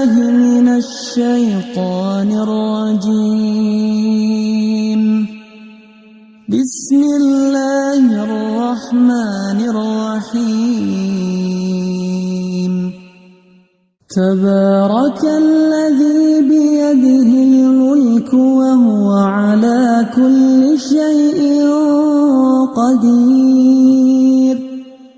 بالله من الشيطان الرجيم. بسم الله الرحمن الرحيم. تبارك الذي بيده الملك وهو على كل شيء قدير.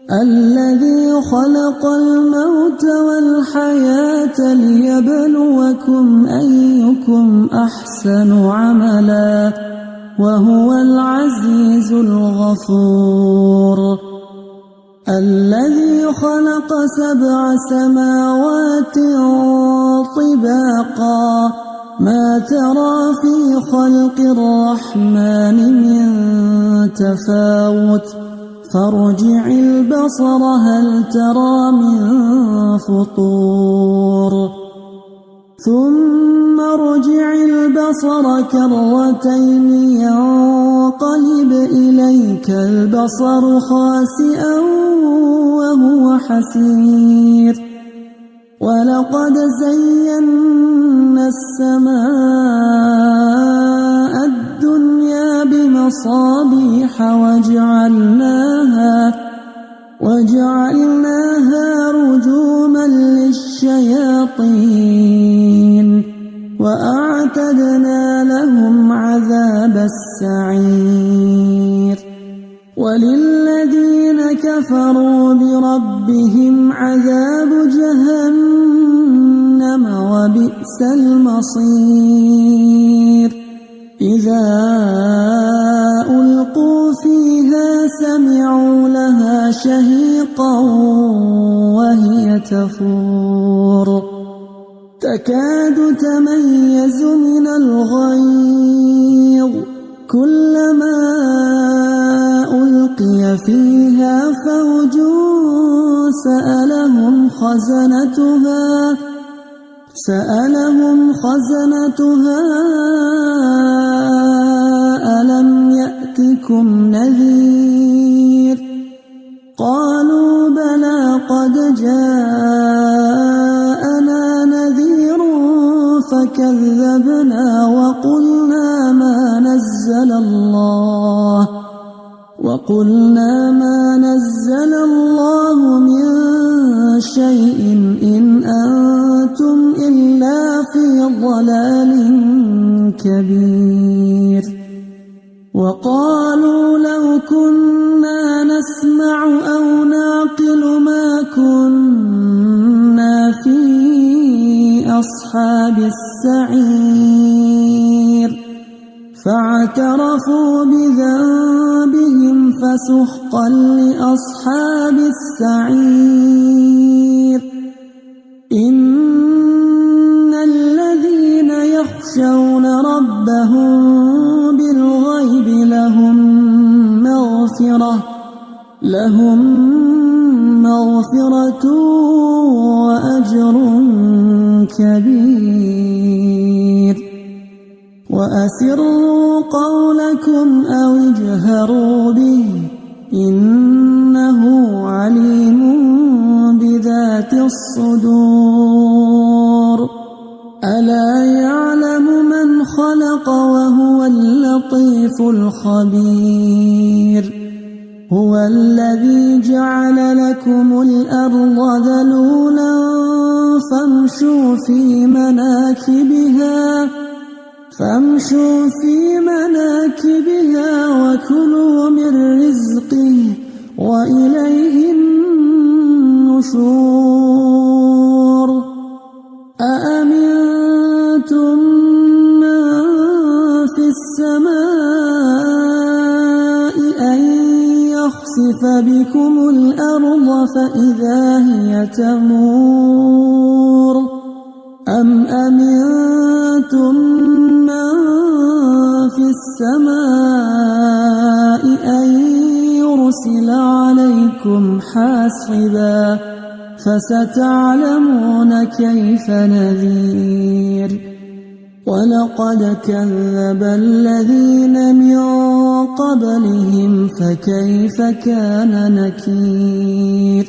الذي خلق الموت والحياة ليبلوكم أيكم أحسن عملا وهو العزيز الغفور. الذي خلق 7 سماوات طباقا ما ترى في خلق الرحمن من تفاوت فارجع البصر هل ترى من فطور ثم ارجع البصر كرتين ينقلب إليك البصر خاسئا وهو حسير. ولقد زينا السماء الدنيا بمصابيح وجعلناها رجوما للشياطين وأعتدنا لهم عذاب السعير. وللذين كفروا بربهم عذاب جهنم وبئس المصير. إذا ألقوا فيها سمعوا لها شهيقا وهي تفور تكاد تميز من الغيظ كلما ألقي فيها فوج سألهم خزنتها ألم يأتكم نذير قالوا بلى قد جاءنا نذير فكذبنا وقلنا ما نزل الله من شيء إن أنتم إلا في ضلال كبير. وقالوا لو كنا نسمع أو نعقل ما كنا في أصحاب السعير فاعترفوا بذنبهم فسحقا لأصحاب السعير. إن الذين يخشون ربهم بالغيب لهم مغفرة وأجر كبير. وأسروا قولكم أو اجهروا به إنه عليم بذات الصدور. ألا يعلم من خلق وهو اللطيف الخبير. هو الذي جعل لكم الأرض ذلولا فامشوا في مناكبها وكلوا من رزقه وإليه النشور. أأمنتم من في السماء أن يخسف بكم الأرض فإذا هي تمور أم أمنتم من في السماء أن يرسل عليكم حاصبا فستعلمون كيف نذير. ولقد كذب الذين من قبلهم فكيف كان نكير.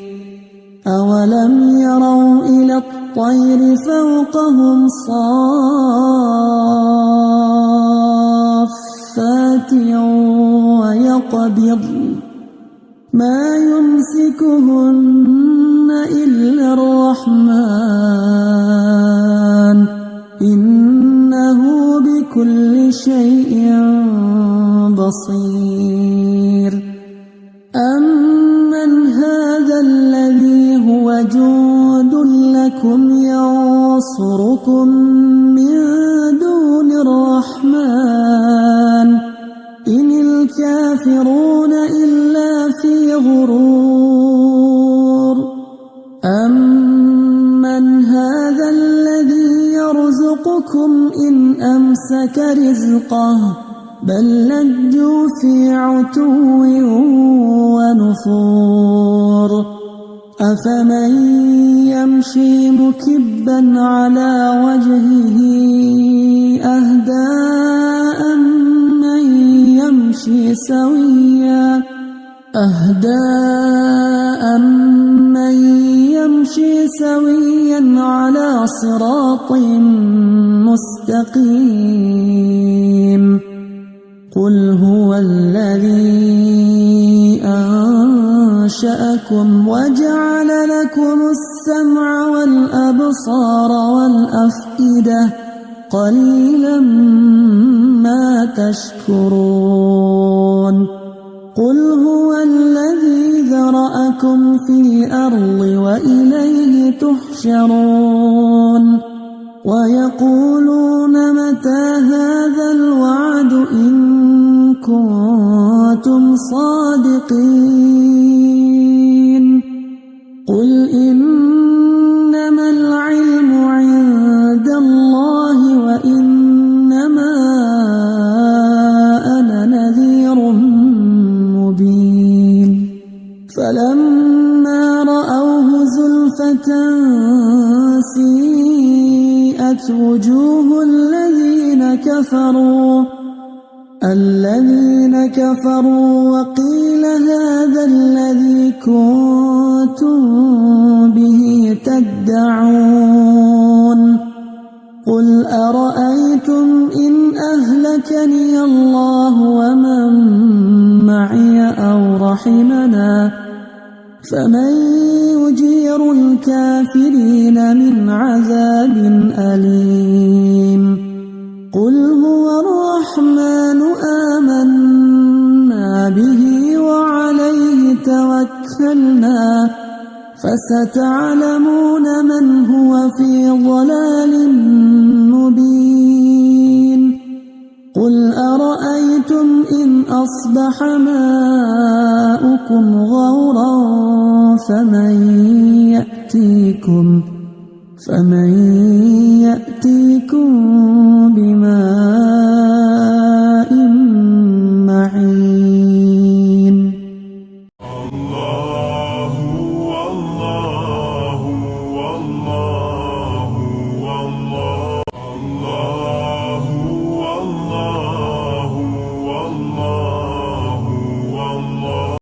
أولم يروا إلى الطير فوقهم صافات ويقبض ما يمسكهن إلا الرحمن إنه بكل شيء بصير أمن هذا الذي هو جند لكم ينصركم من دون الرحمن إن الكافرون إلا في غرور أمن هذا الذي يرزقكم إن أمسك رزقه بل لجوا في عتو ونفور أفمن يمشي مكبا على وجهه أهدى أمن يمشي سويا على صراط مستقيم قل هو الذي أنشأكم وجعل لكم السمع والأبصار والأفئدة قليلا ما تشكرون قل هو الذي ذرأكم في الأرض وإليه تحشرون ويقولون متى هذا الوعد إن كنتم صادقين قل إنما العلم عند الله وإنما أنا نذير مبين فلما رأوه زلفة سيئت وجوه الذين كفروا وقيل هذا الذي كنتم به تدعون قل أرأيتم إن أهلكني الله ومن معي أو رحمنا فمن يجير الكافرين من عذاب أليم قل هو الرحمن آمنا به وعليه توكلنا فستعلمون من هو في ضلال مبين قل أرأيتم إن أصبح ماؤكم غورا فمن